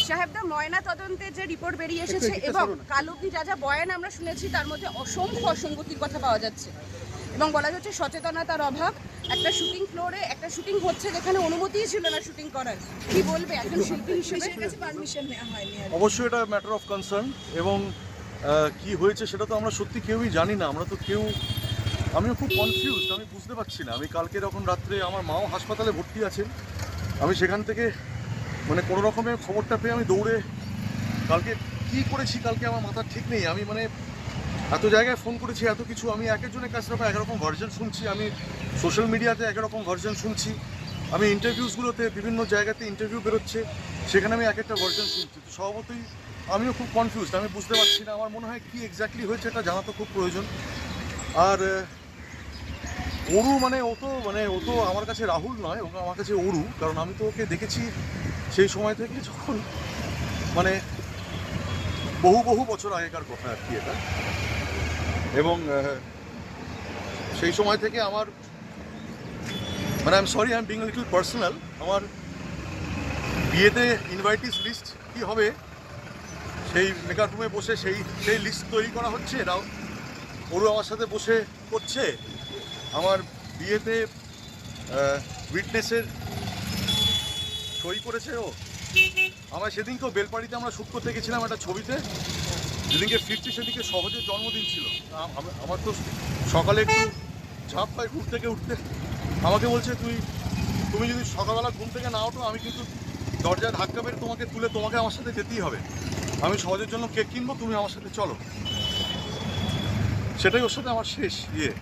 সাহেবদা, ময়না তদন্তে যে রিপোর্ট বেরিয়ে এসেছে এবং কাল অবধি যা যা বয়ান আমরা শুনেছি তার মধ্যে অসংখ্য অসঙ্গতির কথা পাওয়া যাচ্ছে এবং বলা যাচ্ছে সচেতনতার অভাব। একটা শুটিং ফ্লোরে একটা শুটিং হচ্ছে যেখানে অনুমতিই ছিল না শুটিং করার। কি বলবে একজন শিল্পী হিসেবে? পারমিশন নেওয়া হয়নি। অবশ্যই এটা ম্যাটার অফ কনসার্ন এবং কি হয়েছে সেটা তো আমরা সত্যি কেউই জানি না। আমরা তো কেউ, আমিও খুব কনফিউজড, আমি বুঝতে পারছি না। আমি কালকে যখন রাত্রে, আমার মাও হাসপাতালে ভর্তি আছেন, আমি সেখান থেকে মানে কোনো রকমে খবরটা পেয়ে আমি দৌড়ে, কালকে কি করেছি কালকে আমার মাথার ঠিক নেই। আমি মানে এত জায়গায় ফোন করেছি, এত কিছু, আমি এক একজনের কাছ থেকে একরকম ভার্জন শুনছি, আমি সোশ্যাল মিডিয়াতে একরকম ভার্জন শুনছি, আমি ইন্টারভিউসগুলোতে বিভিন্ন জায়গাতে ইন্টারভিউ বেরোচ্ছে, সেখানে আমি এক একটা ভার্জন শুনছি। তো স্বভাবতই আমিও খুব কনফিউজড, আমি বুঝতে পারছি না। আমার মনে হয় কি এক্স্যাক্টলি হয়েছে এটা জানা তো খুব প্রয়োজন। আর অরু ও তো আমার কাছে রাহুল নয়, ও আমার কাছে অরু, কারণ আমি তো ওকে দেখেছি সেই সময় থেকে, যখন মানে বহু বহু বছর আগেকার কথা আর কি এটা। এবং সেই সময় থেকে আমার মানে I am sorry, I am being little personal, আমার বিয়েতে ইনভাইটিস লিস্ট কি হবে সেই মেকআপ রুমে বসে সেই লিস্ট তৈরি করা হচ্ছে। এরাও ওরও আমার সাথে বসে করছে। আমার বিয়েতে উইটনেসের সই করেছে ও। আমার সেদিনকেও বেলপাড়িতে আমরা শ্যুট করতে গেছিলাম একটা ছবিতে, যেদিনকে ফিরছি সেদিনকে সহজের জন্মদিন ছিল। আমার তো সকালে একটু ঝাঁপ পায় ঘুম থেকে উঠতে, আমাকে বলছে তুমি যদি সকালবেলা ঘুম থেকে না ওঠো, আমি কিন্তু দরজায় ধাক্কা মেরে তোমাকে তুলে তোমাকে আমার সাথে যেতেই হবে। আমি সহজের জন্য কেক কিনবো, তুমি আমার সাথে চলো। সেটাই ওর সাথে আমার শেষ ইয়ে।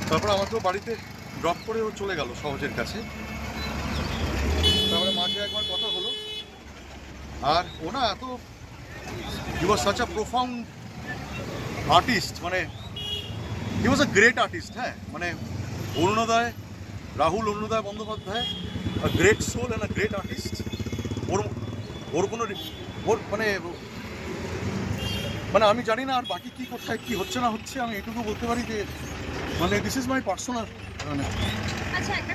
তারপরে আমাকেও বাড়িতে ড্রপ করে ও চলে গেল সহজের কাছে। তারপরে মাঝে একবার কথা হলো। আর ও না এত, he was such a profound artist, মানে he was a great artist. হ্যাঁ, মানে Rahul Arunoday Bandyopadhyay, a great soul and a great artist. ওর কোনো ওর মানে আমি জানি না আর বাকি কি কোথায় কি হচ্ছে না হচ্ছে। আমি এটুকু বলতে পারি যে মানে দিস ইজ মাই পার্সোনাল মানে। আচ্ছা, একটা